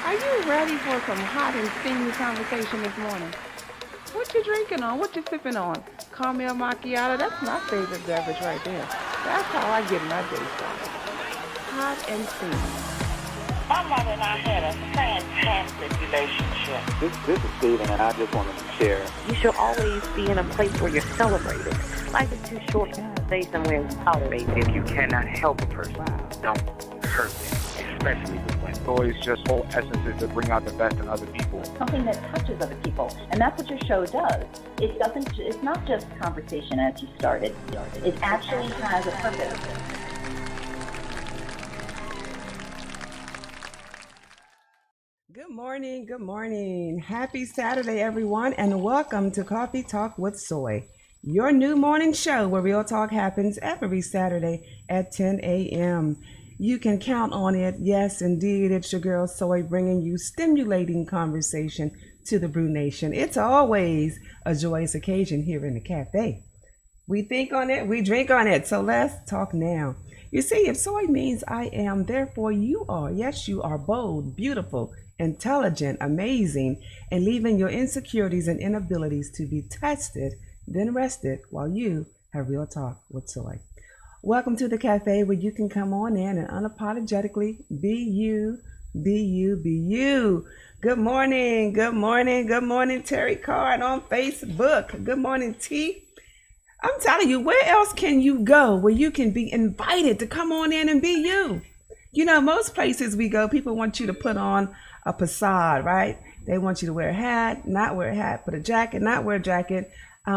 Are you ready for some hot and steamy conversation this morning? What you drinking on? What you sipping on? Caramel macchiato? That's my favorite beverage right there. That's how I get my day started. Hot and steamy. My mother and I had a fantastic relationship. This is Steven, and I just wanted to share. You should always be in a place where you're celebrated. Life is too short to stay somewhere and tolerate it. If you cannot help a person, don't hurt them, especially with women. Always just whole essence is to bring out the best in other people. Something that touches other people, and that's what your show does. It doesn't. It's not just conversation as you started. It actually has a purpose. Good morning, good morning. Happy Saturday, everyone, and welcome to Coffee Talk with Soy, your new morning show where real talk happens every Saturday at 10 a.m. You can count on it. Yes, indeed, it's your girl Soy bringing you stimulating conversation to the Brew Nation. It's always a joyous occasion here in the cafe. We think on it, we drink on it, so let's talk now. You see, if soy means I am, therefore you are. Yes, you are bold, beautiful, intelligent, amazing, and leaving your insecurities and inabilities to be tested, then rested while you have real talk with Soy. Welcome to the cafe where you can come on in and unapologetically be you, be you, be you. Good morning, good morning, good morning, Terry Card on Facebook. Good morning, T. I'm telling you, where else can you go where you can be invited to come on in and be you? You know, most places we go, people want you to put on a facade, right? They want you to wear a hat, not wear a hat, put a jacket, not wear a jacket.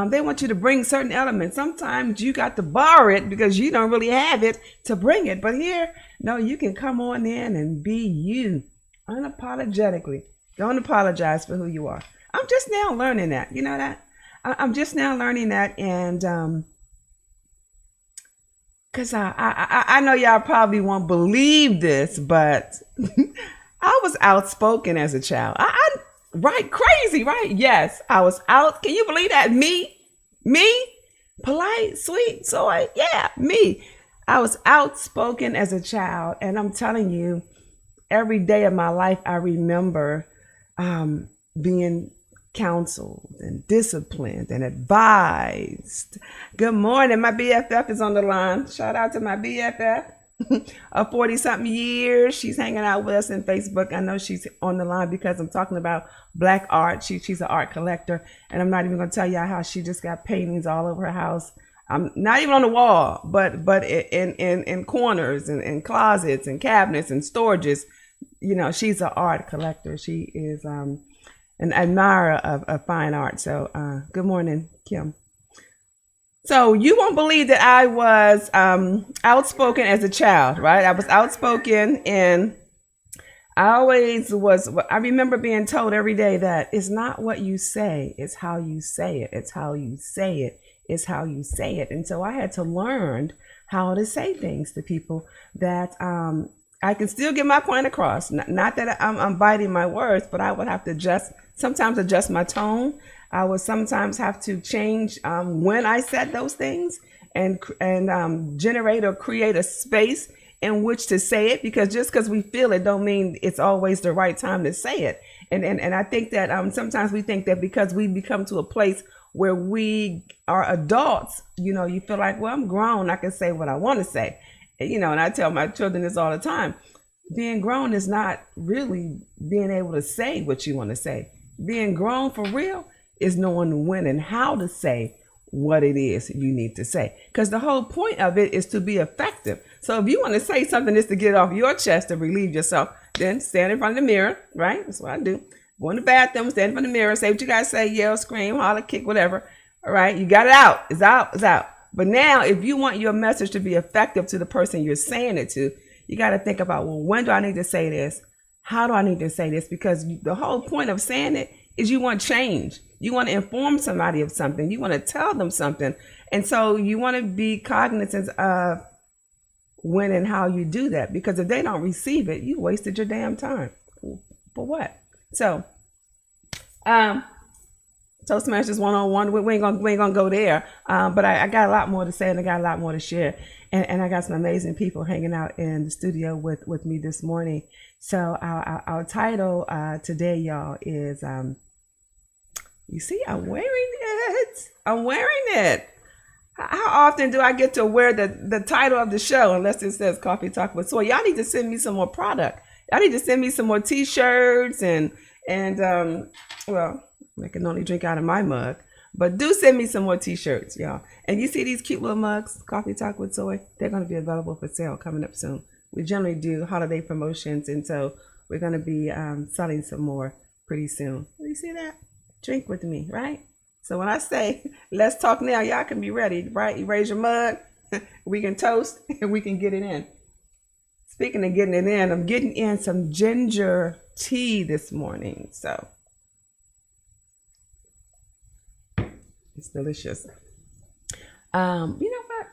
They want you to bring certain elements. Sometimes you got to borrow it because you don't really have it to bring it. But here, no, you can come on in and be you unapologetically. Don't apologize for who you are. I'm just now learning that. You know that? I'm just now learning that. And because I know y'all probably won't believe this, but I was outspoken as a child. Right, crazy, right? Yes, I was out. Can you believe that? Me, polite, sweet, soy. Yeah, me. I was outspoken as a child, and I'm telling you, every day of my life, I remember being counseled and disciplined and advised. Good morning, my BFF is on the line. Shout out to my BFF. Of 40-something years. She's hanging out with us in Facebook. I know she's on the line because I'm talking about black art. She's an art collector, and I'm not even going to tell y'all how she just got paintings all over her house. Not even on the wall, but in corners and in closets and cabinets and storages. You know, she's an art collector. She is an admirer of fine art. So good morning, Kim. So you won't believe that I was outspoken as a child, right? I was outspoken, and I remember being told every day that it's not what you say, it's how you say it. It's how you say it. It's how you say it. And so I had to learn how to say things to people that I can still get my point across. Not that I'm biting my words, but I would have to sometimes adjust my tone. I would sometimes have to change when I said those things and generate or create a space in which to say it, because just because we feel it don't mean it's always the right time to say it. And I think that sometimes we think that because we become to a place where we are adults, you know, you feel like, well, I'm grown, I can say what I want to say. You know, and I tell my children this all the time. Being grown is not really being able to say what you want to say. Being grown for real is knowing when and how to say what it is you need to say. Because the whole point of it is to be effective. So if you want to say something is to get it off your chest to relieve yourself, then stand in front of the mirror, right? That's what I do. Go in the bathroom, stand in front of the mirror, say what you got to say, yell, scream, holler, kick, whatever. All right, you got it out. It's out, it's out. But now if you want your message to be effective to the person you're saying it to, you got to think about, well, when do I need to say this? How do I need to say this? Because the whole point of saying it is you want change. You want to inform somebody of something. You want to tell them something. And so you want to be cognizant of when and how you do that. Because if they don't receive it, you wasted your damn time. For what? So, Toastmasters 101, we ain't gonna go there. But I got a lot more to say, and I got a lot more to share. And I got some amazing people hanging out in the studio with me this morning. So our title today, y'all, is you see, I'm wearing it. I'm wearing it. How often do I get to wear the title of the show unless it says Coffee Talk with Soy? Y'all need to send me some more product. Y'all need to send me some more T-shirts and well, I can only drink out of my mug, but do send me some more T-shirts, y'all. And you see these cute little mugs, Coffee Talk with Soy? They're going to be available for sale coming up soon. We generally do holiday promotions, and so we're going to be selling some more pretty soon. You see that? Drink with me, right? So when I say, let's talk now, y'all can be ready, right? You raise your mug, we can toast, and we can get it in. Speaking of getting it in, I'm getting in some ginger tea this morning. So it's delicious. You know what?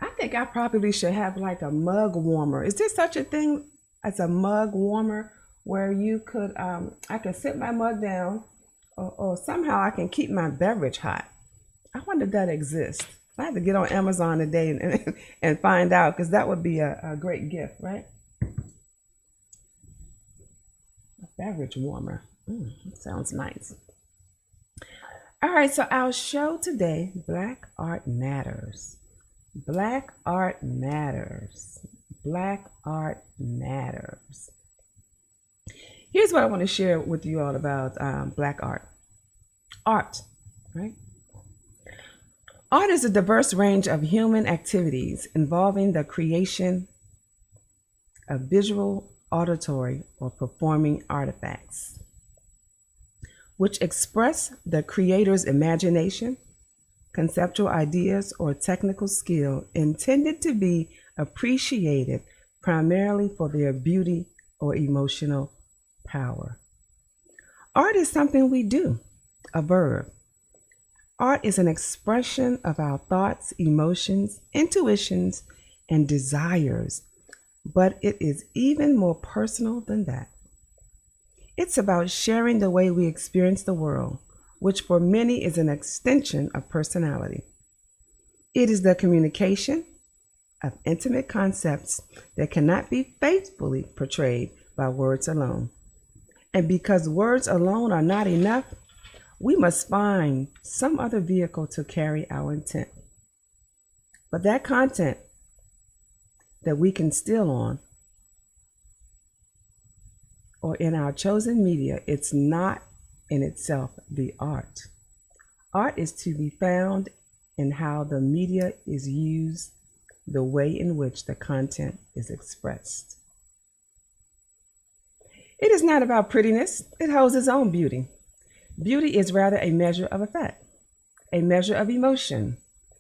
I think I probably should have like a mug warmer. Is there such a thing as a mug warmer where you could, I can sit my mug down, or somehow I can keep my beverage hot? I wonder if that exists. I have to get on Amazon today and find out, because that would be a great gift, right? A beverage warmer. That sounds nice. All right, so our show today, Black Art Matters. Black Art Matters. Black Art Matters. Here's what I want to share with you all about Black art. Art, right? Art is a diverse range of human activities involving the creation of visual, auditory, or performing artifacts, which express the creator's imagination, conceptual ideas, or technical skill intended to be appreciated primarily for their beauty or emotional power. Art is something we do, a verb. Art is an expression of our thoughts, emotions, intuitions, and desires, but it is even more personal than that. It's about sharing the way we experience the world, which for many is an extension of personality. It is the communication of intimate concepts that cannot be faithfully portrayed by words alone. And because words alone are not enough, we must find some other vehicle to carry our intent. But that content that we can steal on, or in our chosen media, it's not in itself the art. Art is to be found in how the media is used, the way in which the content is expressed. It is not about prettiness. It holds its own beauty. Beauty is rather a measure of effect, a measure of emotion.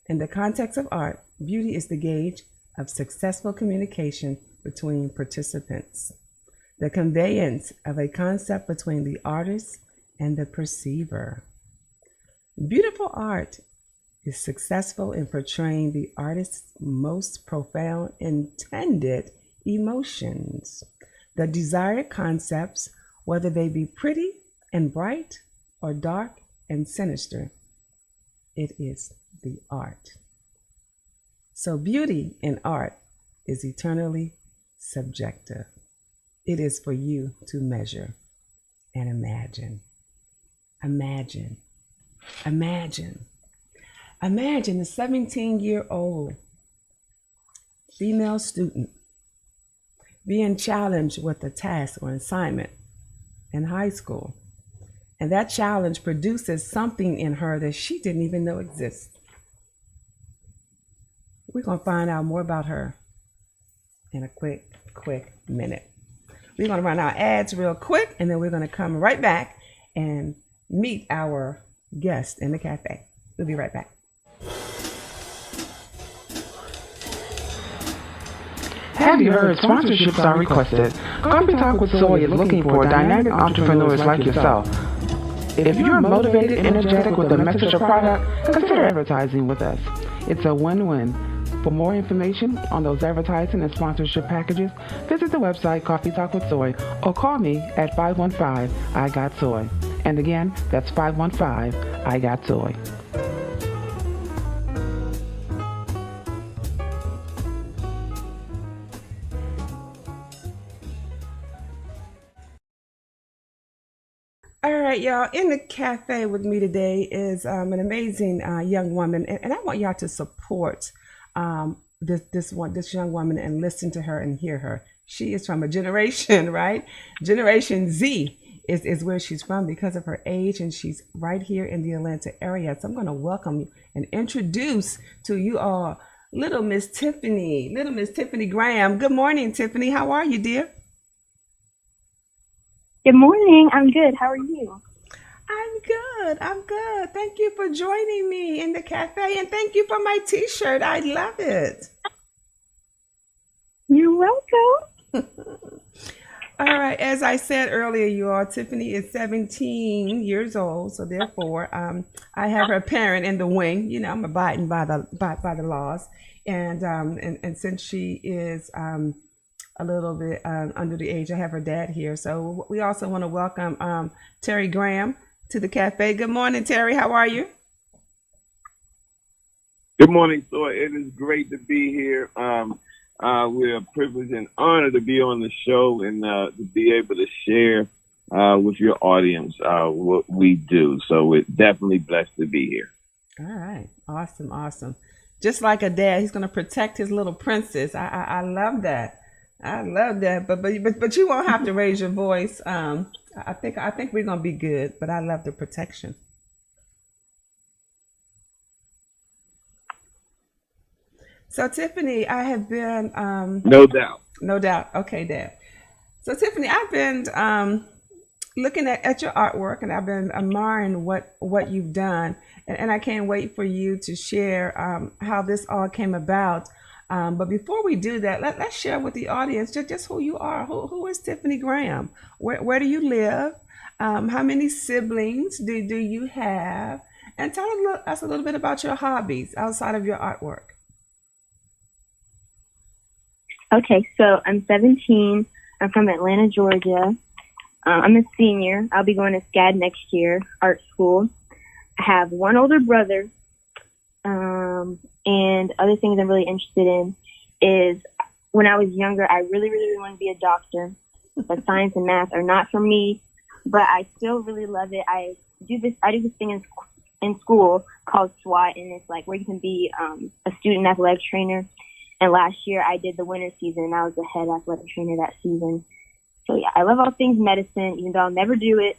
In the context of art, beauty is the gauge of successful communication between participants, the conveyance of a concept between the artist and the perceiver. Beautiful art is successful in portraying the artist's most profound intended emotions, the desired concepts, whether they be pretty and bright or dark and sinister. It is the art. So beauty in art is eternally subjective. It is for you to measure and imagine. Imagine. Imagine. Imagine a 17-year-old female student being challenged with a task or assignment in high school. And that challenge produces something in her that she didn't even know exists. We're going to find out more about her in a quick minute. We're going to run our ads real quick, and then we're going to come right back and meet our guest in the cafe. We'll be right back. Have you heard? Sponsorships are requested. Coffee Talk with Soy is looking for dynamic entrepreneurs like yourself. If you're motivated, energetic with a message or product, consider advertising with us. It's a win-win. For more information on those advertising and sponsorship packages, visit the website Coffee Talk with Soy or call me at 515-I-GOT-SOY. And again, that's 515-I-GOT-SOY. All right, y'all. In the cafe with me today is an amazing young woman, and I want y'all to support this young woman and listen to her and hear her. She is from a generation, right? Generation Z is where she's from because of her age, and she's right here in the Atlanta area. So I'm going to welcome you and introduce to you all little Miss Tiffany Graham. Good morning, Tiffany. How are you, dear? Good morning. I'm good. How are you? I'm good. Thank you for joining me in the cafe, and thank you for my t-shirt. I love it. You're welcome. All right. As I said earlier, you all, Tiffany is 17 years old, so therefore, I have her parent in the wing. You know, I'm abiding by the laws, and since she is a little bit under the age, I have her dad here. So we also want to welcome Terry Graham to the cafe. Good morning, Terry. How are you? Good morning, Soy. It is great to be here. We're privileged and honored to be on the show and to be able to share with your audience what we do. So we're definitely blessed to be here. All right. Awesome. Just like a dad, he's going to protect his little princess. I love that. But you won't have to raise your voice. I think we're going to be good, but I love the protection. So Tiffany, I have been No doubt. Okay, Dad. So Tiffany, I've been looking at your artwork, and I've been admiring what you've done, and I can't wait for you to share how this all came about. But before we do that, let's share with the audience just who you are. Who is Tiffany Graham? Where do you live? How many siblings do you have? And tell us a little bit about your hobbies outside of your artwork. Okay, so I'm 17. I'm from Atlanta, Georgia. I'm a senior. I'll be going to SCAD next year, art school. I have one older brother. And other things I'm really interested in is when I was younger, I really, really, really wanted to be a doctor. But science and math are not for me, but I still really love it. I do this thing in school called SWAT, and it's like where you can be a student athletic trainer. And last year I did the winter season, and I was the head athletic trainer that season. So yeah, I love all things medicine, even though I'll never do it.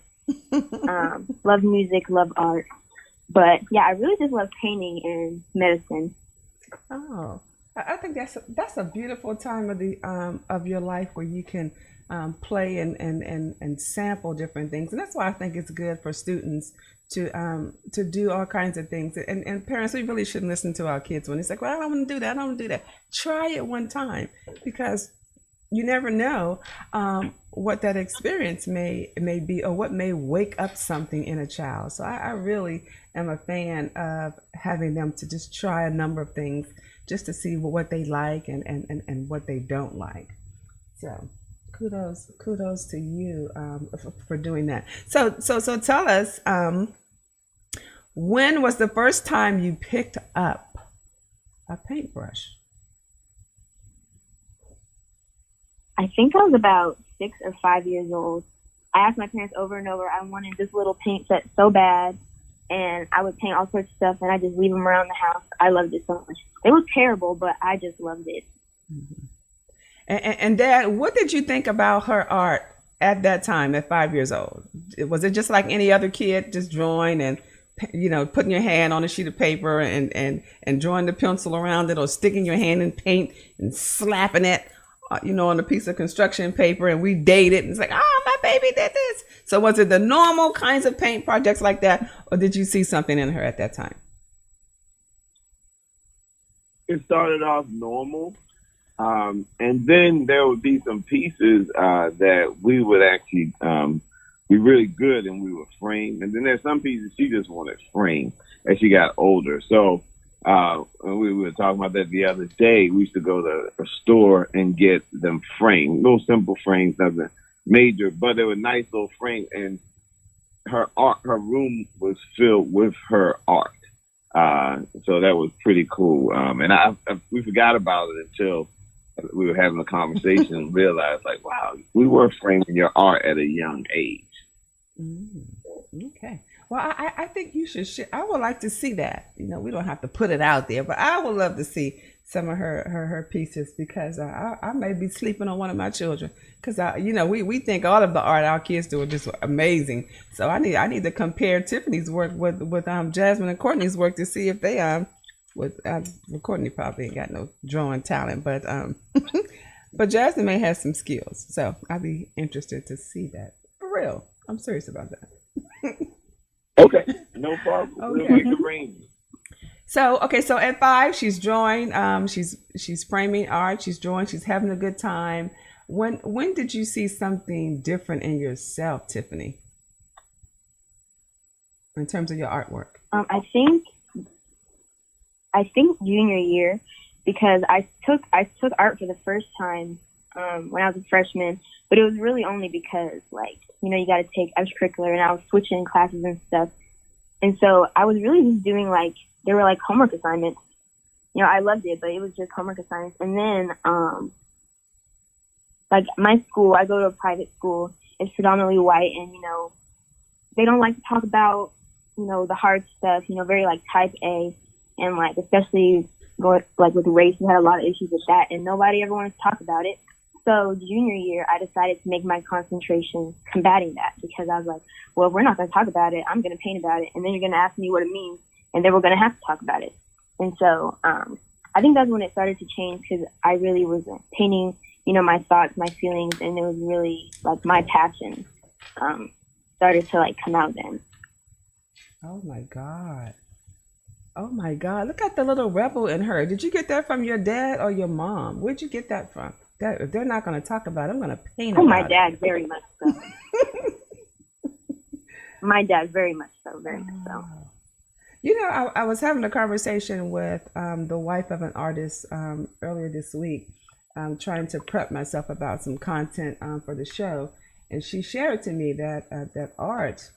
Love music, love art. But yeah, I really just love painting and medicine. Oh, I think that's a beautiful time of your life where you can play and sample different things, and that's why I think it's good for students to do all kinds of things. And parents, we really shouldn't listen to our kids when it's like, well, I don't want to do that. I don't want to do that. Try it one time, because you never know what that experience may be, or what may wake up something in a child. So I really am a fan of having them to just try a number of things just to see what they like and what they don't like. So kudos to you for doing that. So tell us, when was the first time you picked up a paintbrush? I think I was about 6 or 5 years old. I asked my parents over and over, I wanted this little paint set so bad, and I would paint all sorts of stuff, and I just leave them around the house. I loved it so much. It was terrible, but I just loved it. Mm-hmm. And Dad, what did you think about her art at that time, at 5 years old? Was it just like any other kid, just drawing and, you know, putting your hand on a sheet of paper and drawing the pencil around it, or sticking your hand in paint and slapping it, on a piece of construction paper, and we dated, and it's like, oh, my baby did this. So was it the normal kinds of paint projects like that, or did you see something in her at that time? It started off normal, and then there would be some pieces that we would actually be really good, and we would frame. And then there's some pieces she just wanted framed as she got older. So we were talking about that the other day. We used to go to a store and get them framed, little simple frames, nothing major, but they were nice little frames. And her room was filled with her art. So that was pretty cool. And we forgot about it until we were having a conversation and realized, like, wow, we were framing your art at a young age. Okay. Well, I think you should share. I would like to see that. We don't have to put it out there, but I would love to see some of her pieces because I may be sleeping on one of my children because we think all of the art our kids do is just amazing. So I need to compare Tiffany's work with Jasmine and Courtney's work to see if they with well, Courtney probably ain't got no drawing talent, but but Jasmine may have some skills. So I'd be interested to see that for real. I'm serious about that. Okay, no problem. Okay. We'll make arrangements. So at 5, she's drawing. She's framing art. She's drawing. She's having a good time. When did you see something different in yourself, Tiffany, in terms of your artwork? I think junior year, because I took art for the first time when I was a freshman, but it was really only because you got to take extracurricular, and I was switching classes and stuff, and so I was really just doing they were homework assignments. I loved it, but it was just homework assignments. And then my school, I go to a private school. It's predominantly white, and they don't like to talk about the hard stuff. Very type A, and especially with race, we had a lot of issues with that, and nobody ever wanted to talk about it. So junior year, I decided to make my concentration combating that, because I was like, well, if we're not going to talk about it, I'm going to paint about it, and then you're going to ask me what it means, and then we're going to have to talk about it. And so I think that's when it started to change, because I really was painting, my thoughts, my feelings, and it was really my passion started to come out then. Oh my God. Oh my God. Look at the little rebel in her. Did you get that from your dad or your mom? Where'd you get that from? That if they're not going to talk about it, I'm going to paint about my it. dad, very much so. My dad, very much so, very much so. I was having a conversation with the wife of an artist earlier this week, trying to prep myself about some content for the show, and she shared to me that that art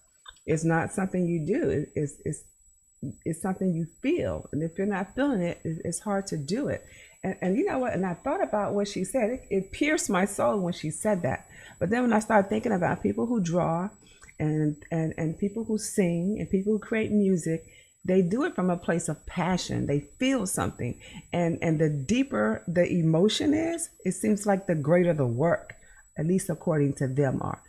is not something you do. It's something you feel, and if you're not feeling it, it's hard to do it. And you know what? And I thought about what she said. It pierced my soul when she said that. But then when I started thinking about people who draw, and people who sing, and people who create music, they do it from a place of passion. They feel something, and the deeper the emotion is, it seems like the greater the work, at least according to them are.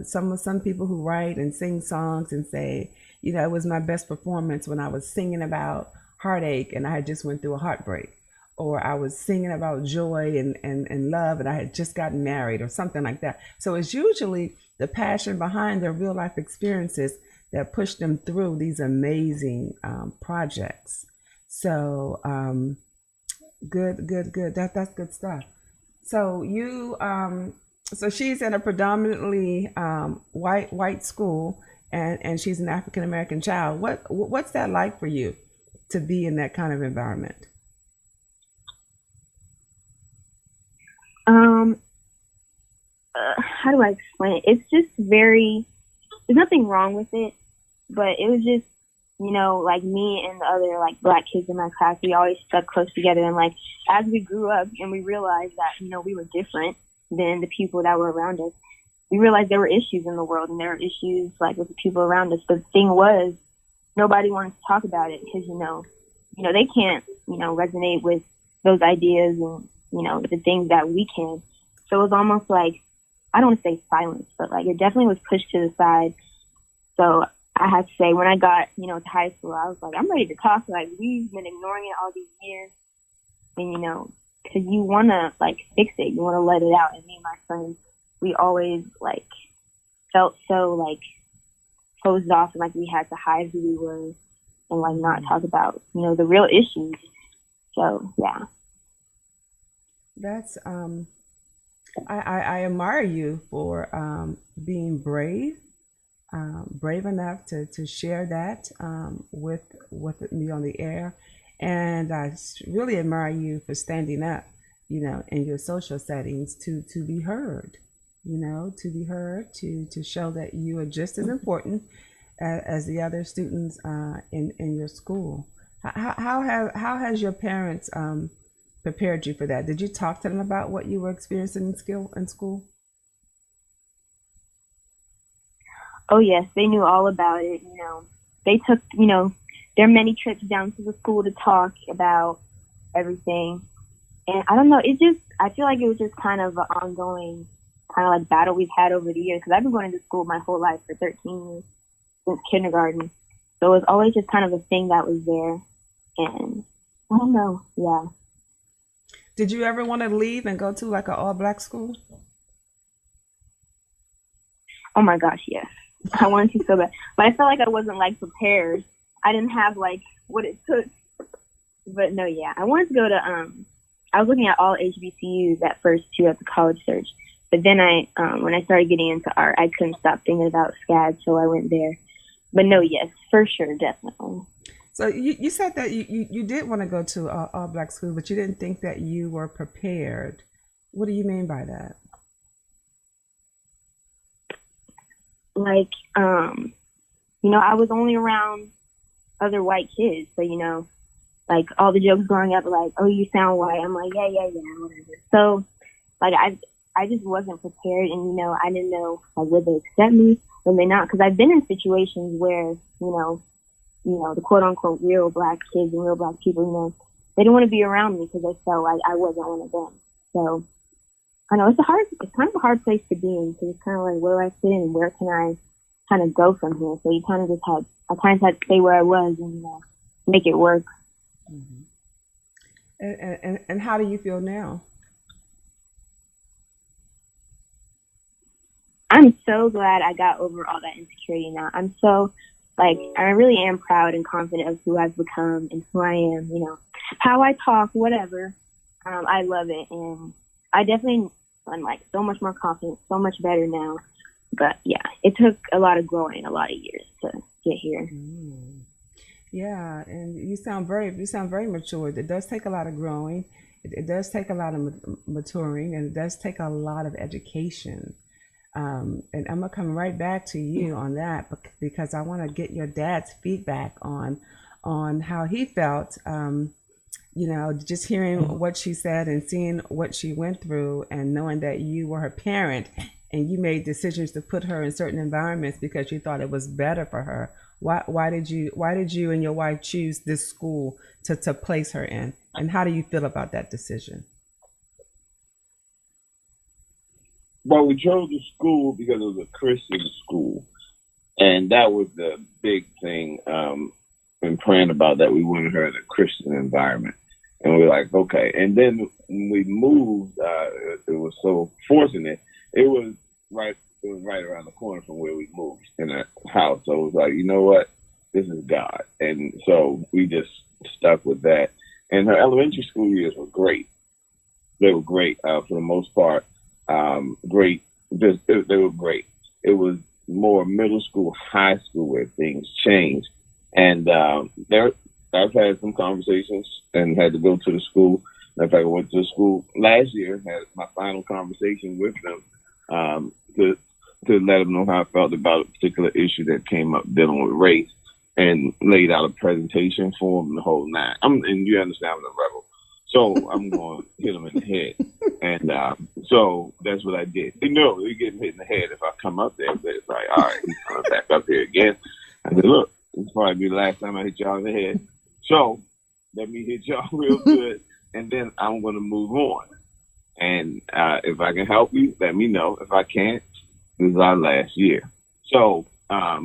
Some people who write and sing songs and say, it was my best performance when I was singing about heartache and I had just went through a heartbreak, or I was singing about joy and love and I had just gotten married, or something like that. So it's usually the passion behind their real life experiences that push them through these amazing projects. So good. That's good stuff. So so she's in a predominantly white school, and she's an African American child. What's that like for you to be in that kind of environment? How do I explain it? It's just there's nothing wrong with it, but it was just, me and the other black kids in my class, we always stuck close together. And as we grew up and we realized that, we were different than the people that were around us, we realized there were issues in the world, and there were issues with the people around us. But the thing was, nobody wanted to talk about it because, they can't, resonate with those ideas and, the things that we can. So it was almost I don't want to say silence, but it definitely was pushed to the side. So I have to say, when I got, to high school, I was I'm ready to talk. We've been ignoring it all these years. And, because you want to, fix it. You want to let it out. And me and my friends, we always, felt so, closed off, and we had to hide who we were and, not talk about, the real issues. So, yeah. That's, I admire you for being brave enough to share that with me on the air, and I really admire you for standing up, in your social settings to be heard, to show that you are just as important as the other students in your school. How has your parents prepared you for that? Did you talk to them about what you were experiencing in school? Oh yes, they knew all about it. They took their many trips down to the school to talk about everything. And I don't know, I feel like it was just kind of an ongoing kind of like battle we've had over the years, because I've been going to school my whole life for 13 years, since kindergarten. So it was always just kind of a thing that was there. And I don't know, yeah. Did you ever want to leave and go to like an all-black school? Oh my gosh, yes. I wanted to so bad. But I felt like I wasn't like prepared. I didn't have like what it took. But no, yeah. I wanted to go to I was looking at all HBCUs at first too at the college search. But then when I started getting into art, I couldn't stop thinking about SCAD, so I went there. But no, yes, for sure, definitely. So you said that you did want to go to all black school, but you didn't think that you were prepared. What do you mean by that? Like, I was only around other white kids, so, like all the jokes growing up, like, oh, you sound white. I'm like, yeah, whatever. So, like, I just wasn't prepared, and, I didn't know, like, would they accept me, would they not? Because I've been in situations where, the quote-unquote real black kids and real black people, they didn't want to be around me because they felt like I wasn't one of them. So, I know it's kind of a hard place to be in, because it's kind of like, where do I fit in and where can I kind of go from here? So I kind of had to stay where I was and, make it work. Mm-hmm. And how do you feel now? I'm so glad I got over all that insecurity now. I'm so, I really am proud and confident of who I've become and who I am, how I talk, whatever. I love it. And I definitely am, so much more confident, so much better now. But, yeah, it took a lot of growing, a lot of years to get here. Mm. Yeah, and you sound very mature. It does take a lot of growing. It does take a lot of maturing, and it does take a lot of education. And I'm gonna come right back to you on that, because I want to get your dad's feedback on how he felt. Just hearing what she said and seeing what she went through, and knowing that you were her parent and you made decisions to put her in certain environments because you thought it was better for her. Why did you and your wife choose this school to place her in? And how do you feel about that decision? Well, we chose the school because it was a Christian school. And that was the big thing in praying about that. We wanted her in a Christian environment. And we were like, okay. And then when we moved, it was so fortunate. It was right around the corner from where we moved in a house. So it was like, you know what? This is God. And so we just stuck with that. And her elementary school years were great. They were great for the most part. Great. They were great. It was more middle school, high school where things changed. And I've had some conversations and had to go to the school. In fact, I went to the school last year, had my final conversation with them to let them know how I felt about a particular issue that came up dealing with race, and laid out a presentation for them, the whole nine. And you understand, I'm a rebel. So I'm going to hit them in the head. And so that's what I did. They're getting hit in the head if I come up there. But it's like, all right, he's coming back up here again. I said, look, this will probably be the last time I hit y'all in the head. So let me hit y'all real good, and then I'm going to move on. And if I can help you, let me know. If I can't, this is our last year. So there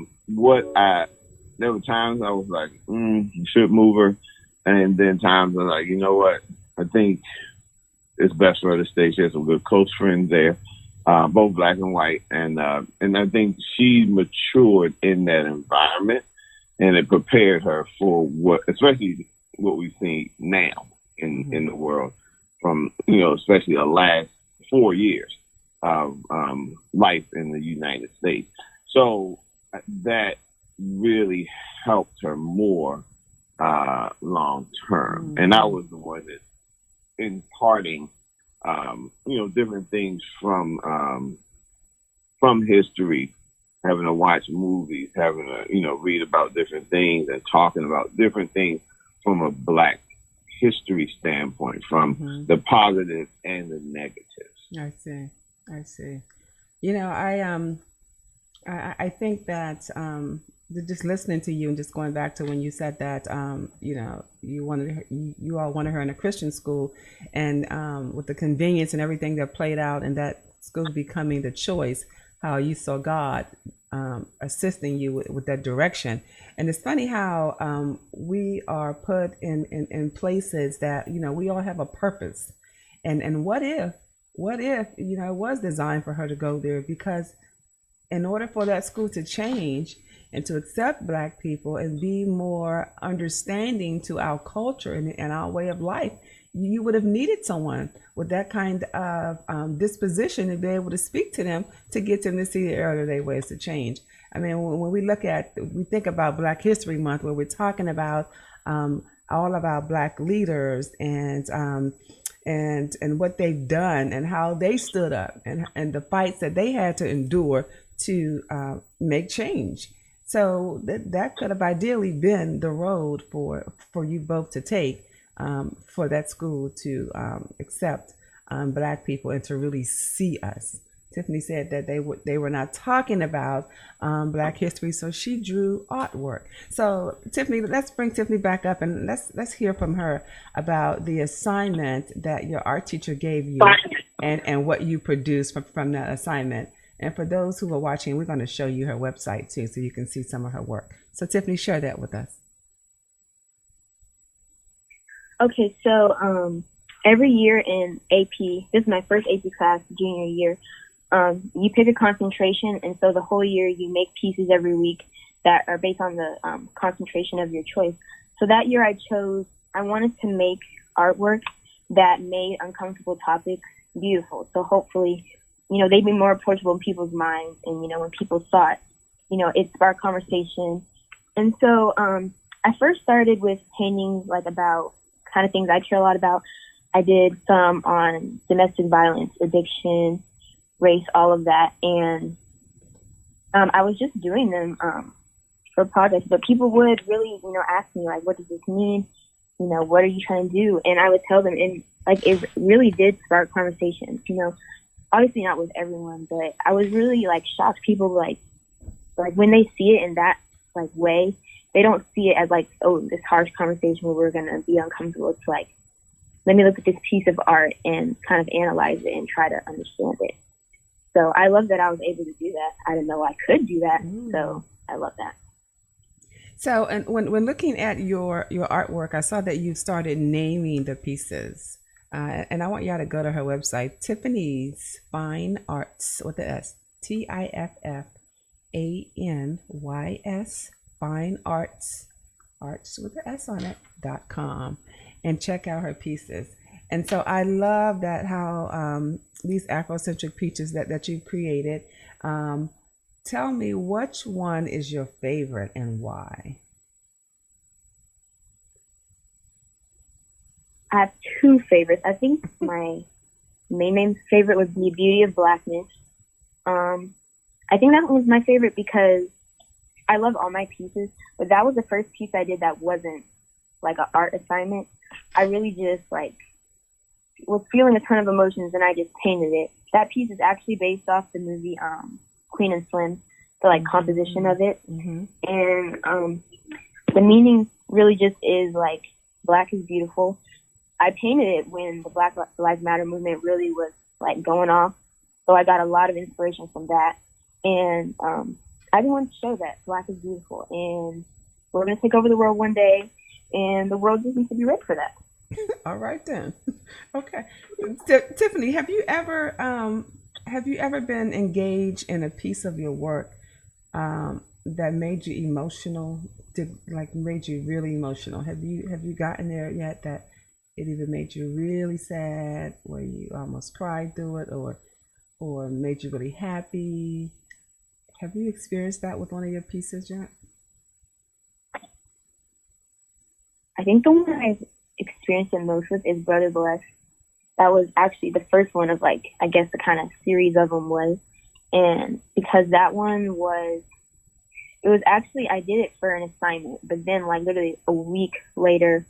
were times I was like, you should move her. And then times I was like, you know what? I think it's best for her to stay. She has some good close friends there, both black and white. And I think she matured in that environment, and it prepared her for especially what we see now in the world from, especially the last 4 years of life in the United States. So that really helped her more long term. And I was the one that imparting, different things from history, having to watch movies, having to, read about different things and talking about different things from a Black history standpoint, from the positive and the negatives. I see. I think that just listening to you and just going back to when you said that, you all wanted her in a Christian school, and with the convenience and everything that played out, and that school becoming the choice, how you saw God assisting you with that direction. And it's funny how we are put in places that, we all have a purpose. And what if, it was designed for her to go there? Because in order for that school to change and to accept Black people and be more understanding to our culture and our way of life, you would have needed someone with that kind of disposition to be able to speak to them, to get them to see the error of their ways to change. I mean, when we think about Black History Month, where we're talking about all of our Black leaders and what they've done and how they stood up and the fights that they had to endure to make change. So that could have ideally been the road for you both to take, for that school to accept Black people and to really see us. Tiffany said that they were not talking about Black history, so she drew artwork. So Tiffany, let's bring Tiffany back up and let's hear from her about the assignment that your art teacher gave you and what you produced from that assignment. And for those who are watching, we're going to show you her website too, so you can see some of her work. So Tiffany, share that with us. Okay, so every year in AP, this is my first AP class, junior year, you pick a concentration, and so the whole year you make pieces every week that are based on the concentration of your choice. So that year I wanted to make artwork that made uncomfortable topics beautiful. So hopefully, they'd be more approachable in people's minds, and, when people saw it, it sparked conversation. And so I first started with paintings about kind of things I care a lot about. I did some on domestic violence, addiction, race, all of that. And I was just doing them for projects, but people would really, ask me, what does this mean? What are you trying to do? And I would tell them, and it really did spark conversations, obviously not with everyone, but I was really shocked. People when they see it in that way, they don't see it as this harsh conversation where we're going to be uncomfortable. It's let me look at this piece of art and kind of analyze it and try to understand it. So I love that I was able to do that. I didn't know I could do that. So I love that. So, and when looking at your artwork, I saw that you started naming the pieces. And I want y'all to go to her website, Tiffany's Fine Arts with the S, TIFFANYS, Fine Arts with the S on it.com, and check out her pieces. And so I love that how these Afrocentric pieces that you've created. Tell me, which one is your favorite and why? I have two favorites. I think my main favorite was The Beauty of Blackness. I think that one was my favorite because I love all my pieces, but that was the first piece I did that wasn't an art assignment. I really just was feeling a ton of emotions and I just painted it. That piece is actually based off the movie Queen and Slim, the composition of it. Mm-hmm. And the meaning really just is Black is beautiful. I painted it when the Black Lives Matter movement really was going off. So I got a lot of inspiration from that. And I just wanted to show that Black is beautiful and we're going to take over the world one day, and the world just needs to be ready for that. All right then. Okay. Tiffany, have you ever been engaged in a piece of your work that made you emotional? Made you really emotional? Have you gotten there yet that it either made you really sad, where you almost cried through it, or made you really happy? Have you experienced that with one of your pieces yet? I think the one I've experienced the most with is Brother Bless. That was actually the first one of I guess the kind of series of them was. And because that one was, it was actually, I did it for an assignment, but then literally a week later,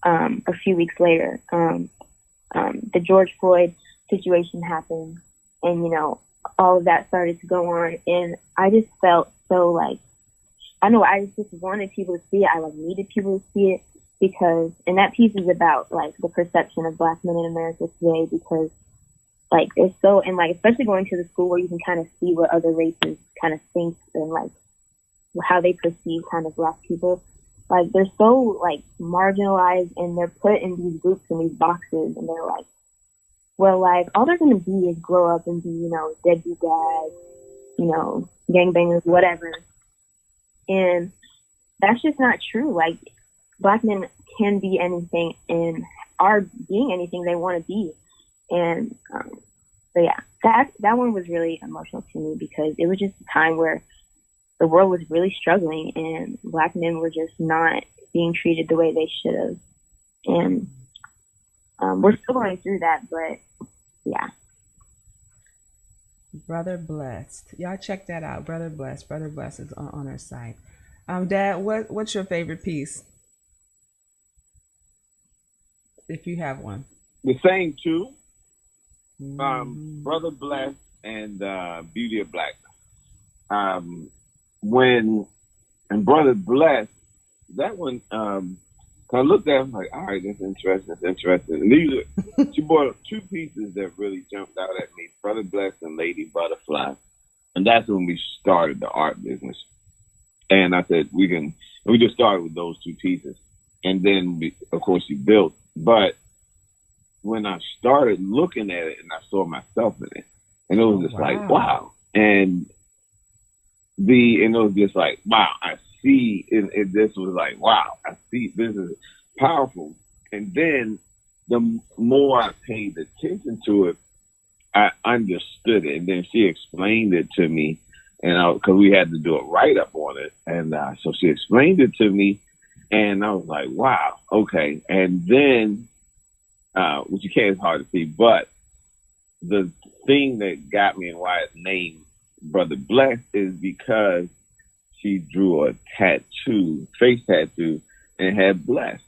a few weeks later, the George Floyd situation happened. And, all of that started to go on, and I just felt so like, I know I just wanted people to see it. I like needed people to see it because, and that piece is about like the perception of Black men in America today, because like it's so, and like especially going to the school where you can kind of see what other races kind of think and like how they perceive kind of Black people. Like they're so like marginalized and they're put in these groups and these boxes, and they're like, well, like all they're gonna be is grow up and be, you know, deadbeat dads, you know, gangbangers, whatever. And that's just not true. Like Black men can be anything and are being anything they want to be. And so yeah, that one was really emotional to me because it was just a time where the world was really struggling and Black men were just not being treated the way they should have. And we're still going through that, but yeah. Brother Blessed. Y'all check that out. Brother Blessed. Brother Blessed is on our site. Dad, what's your favorite piece? If you have one. The same two. Brother Blessed and Beauty of Blackness. And Brother Blessed, that one, I looked at it, I was like, all right, that's interesting. And she brought up two pieces that really jumped out at me, Brother Blessed and Lady Butterfly. And that's when we started the art business. And I said, we just started with those two pieces. And then, of course, she built. But when I started looking at it and I saw myself in it, and it was just like, wow. And it was just like, wow, I see, and this was like, wow, I see, this is powerful. And then the more I paid attention to it, I understood it. And then she explained it to me, and because we had to do a write-up on it. And so she explained it to me, and I was like, wow, okay. And then, which you can't, it's hard to see, but the thing that got me and why it's named Brother Blessed is because she drew a tattoo, face tattoo, and had blessed.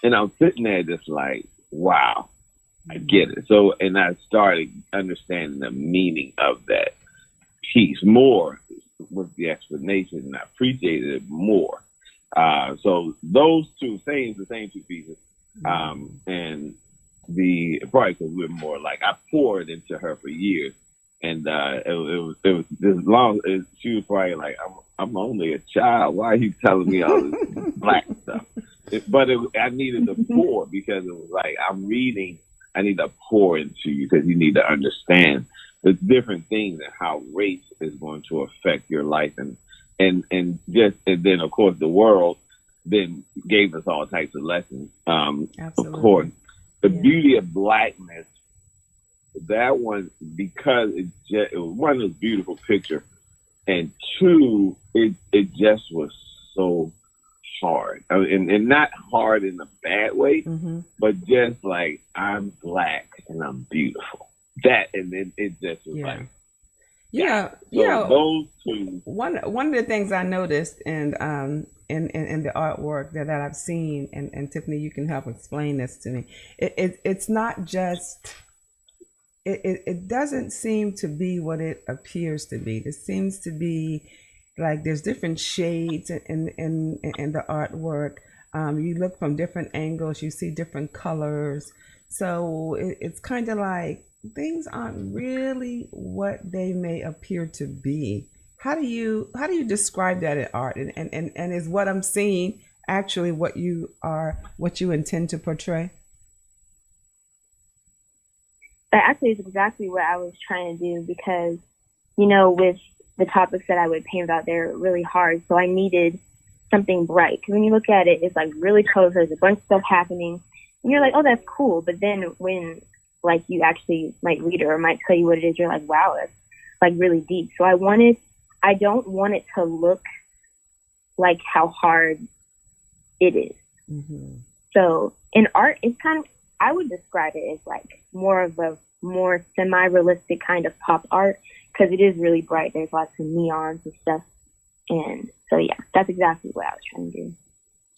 And I was sitting there just like, wow, I get it. So, and I started understanding the meaning of that piece more with the explanation, and I appreciated it more. So those two, the same two pieces. And probably because we're more like, I poured into her for years. And it was as long as she was probably like, I'm only a child. Why are you telling me all this Black stuff? I needed to pour because it was like, I'm reading. I need to pour into you because you need to understand the different things and how race is going to affect your life, and then of course the world then gave us all types of lessons. Of course, the beauty of Blackness. That one, because it was one of those beautiful pictures, and two, it just was so hard, and not hard in a bad way, but just like, I'm Black and I'm beautiful. That, and then it just was like, those two. One of the things I noticed in the artwork that I've seen, and Tiffany, you can help explain this to me. It's not just. It doesn't seem to be what it appears to be. It seems to be like there's different shades in the artwork. You look from different angles, you see different colors. So it's kind of like things aren't really what they may appear to be. How do you describe that in art? And is what I'm seeing actually what you intend to portray? That actually is exactly what I was trying to do, because, you know, with the topics that I would paint about, they're really hard. So I needed something bright. Because when you look at it, it's like really colorful. There's a bunch of stuff happening. And you're like, oh, that's cool. But then when like you actually might read it or might tell you what it is, you're like, wow, that's like really deep. So I don't want it to look like how hard it is. So in art, it's kind of, I would describe it as like more of a more semi-realistic kind of pop art, because it is really bright. There's lots of neons and stuff. And so, yeah, that's exactly what I was trying to do.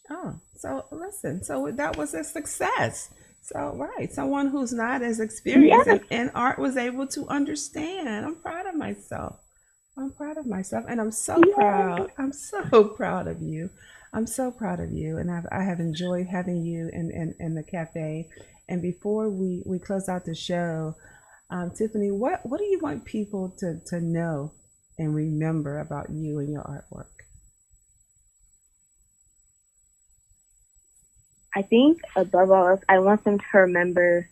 Oh, so listen, so that was a success. So, right, someone who's not as experienced in art was able to understand. I'm proud of myself. I'm proud of myself, and I'm so proud. I'm so proud of you. I'm so proud of you, and I have enjoyed having you in the cafe. And before we close out the show, Tiffany, what do you want people to know and remember about you and your artwork? I think above all else, I want them to remember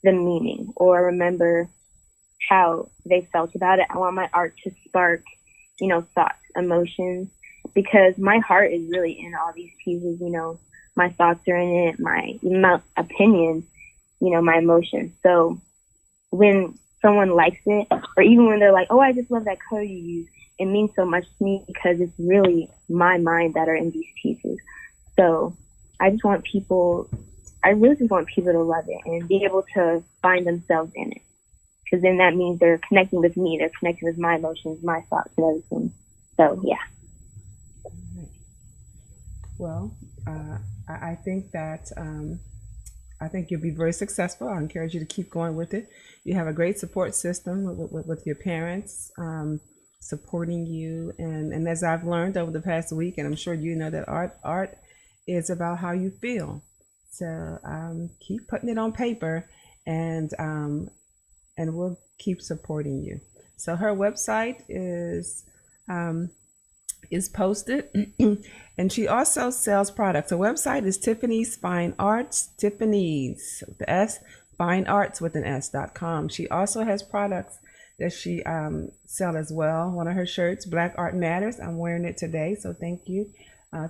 the meaning or remember how they felt about it. I want my art to spark, thoughts, emotions, because my heart is really in all these pieces. My thoughts are in it, my opinions, my emotions. So when someone likes it, or even when they're like, oh, I just love that color you use, it means so much to me because it's really my mind that are in these pieces. So I really just want people to love it and be able to find themselves in it. Because then that means they're connecting with me, they're connecting with my emotions, my thoughts, and everything. So, yeah. Well, I think that I think you'll be very successful. I encourage you to keep going with it. You have a great support system with your parents supporting you. And as I've learned over the past week, and I'm sure you know that art is about how you feel. So keep putting it on paper, and we'll keep supporting you. So her website is posted, and she also sells products. Her website is Tiffany's Fine Arts, Tiffany's with the S, Fine Arts with an S.com. She also has products that she sell as well. One of her shirts, Black Art Matters. I'm wearing it today, so thank you.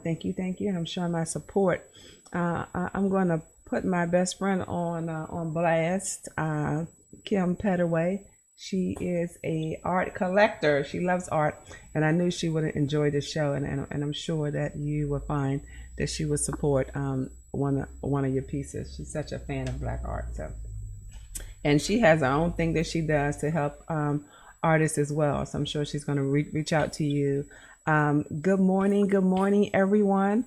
Thank you. And I'm showing my support. I'm going to put my best friend on blast, Kim Petterway. She is a art collector. She loves art, and I knew she would enjoy the show. And I'm sure that you will find that she would support one of your pieces. She's such a fan of Black art. So, and she has her own thing that she does to help artists as well. So I'm sure she's going to reach out to you. Good morning, everyone.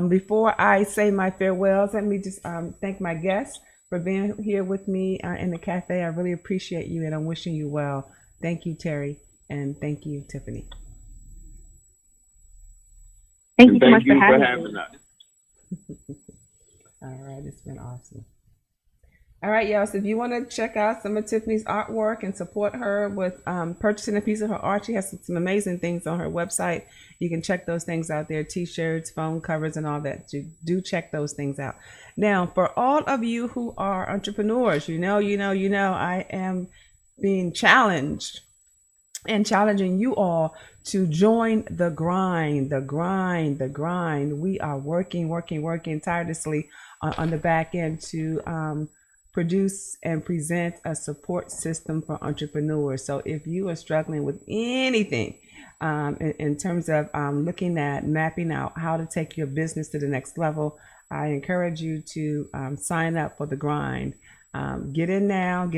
Before I say my farewells, let me just thank my guests for being here with me in the cafe. I really appreciate you, and I'm wishing you well. Thank you, Terry, and thank you, Tiffany. Thank you so much for having us. All right, it's been awesome. All right, y'all. So if you want to check out some of Tiffany's artwork and support her with purchasing a piece of her art, she has some amazing things on her website. You can check those things out there, t-shirts, phone covers, and all that. Do check those things out. Now, for all of you who are entrepreneurs, you know, I am being challenged and challenging you all to join the grind. We are working tirelessly on the back end to produce and present a support system for entrepreneurs. So if you are struggling with anything in terms of looking at mapping out how to take your business to the next level, I encourage you to sign up for the grind. Get in now.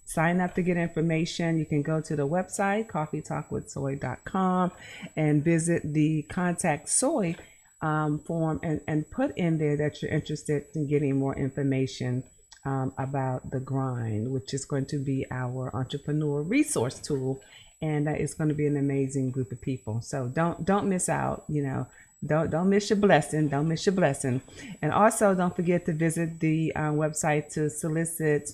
Sign up to get information. You can go to the website, coffeetalkwithsoy.com, and visit the Contact Soy form and put in there that you're interested in getting more information about the grind, which is going to be our entrepreneur resource tool, and it's going to be an amazing group of people. So don't miss out. Don't miss your blessing. And also don't forget to visit the website to solicit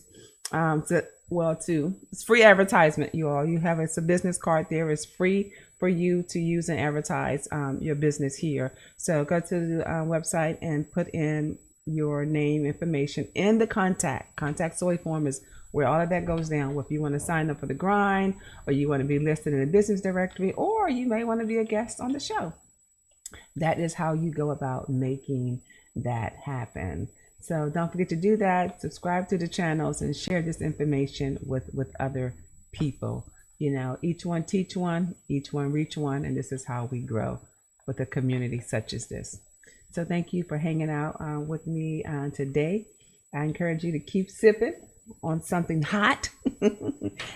it's free advertisement. It's a business card there. It's free for you to use and advertise your business here. So go to the website and put in your name information in the contact soy form is where all of that goes down. If you want to sign up for the grind, or you want to be listed in the business directory, or you may want to be a guest on the show. That is how you go about making that happen. So don't forget to do that. Subscribe to the channels and share this information with other people. Each one teach one, each one reach one, and this is how we grow with a community such as this. So thank you for hanging out with me today. I encourage you to keep sipping on something hot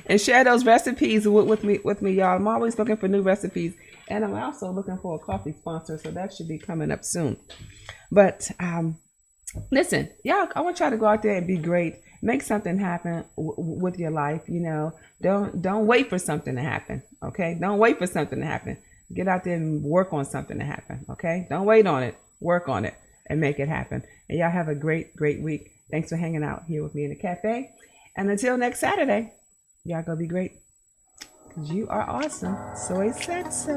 and share those recipes with me, y'all. I'm always looking for new recipes, and I'm also looking for a coffee sponsor, so that should be coming up soon. But Listen, y'all, I want y'all to go out there and be great. Make something happen with your life. Don't wait for something to happen. Okay, don't wait for something to happen. Get out there and work on something to happen. Okay, don't wait on it. Work on it and make it happen. And y'all have a great week. Thanks for hanging out here with me in the cafe. And until next Saturday, y'all go be great. Because you are awesome. Soy said so.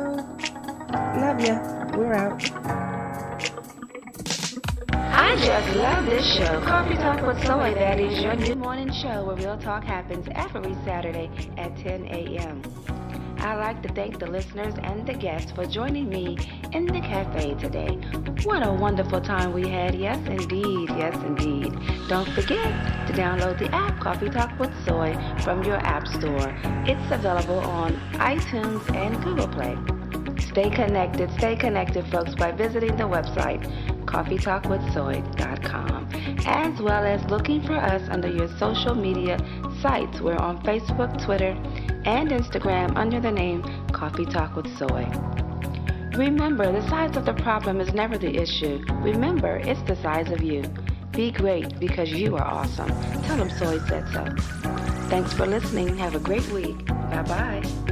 Love ya. We're out. I just love this show. Coffee Talk with Soy. That is your new morning show where real talk happens every Saturday at 10 a.m. I'd like to thank the listeners and the guests for joining me in the cafe today. What a wonderful time we had. Yes, indeed. Yes, indeed. Don't forget to download the app Coffee Talk with Soy from your app store. It's available on iTunes and Google Play. Stay connected, folks, by visiting the website coffeetalkwithsoy.com, as well as looking for us under your social media sites. We're on Facebook, Twitter, and Instagram under the name Coffee Talk with Soy. Remember, the size of the problem is never the issue. Remember, it's the size of you. Be great because you are awesome. Tell them Soy said so. Thanks for listening. Have a great week. Bye-bye.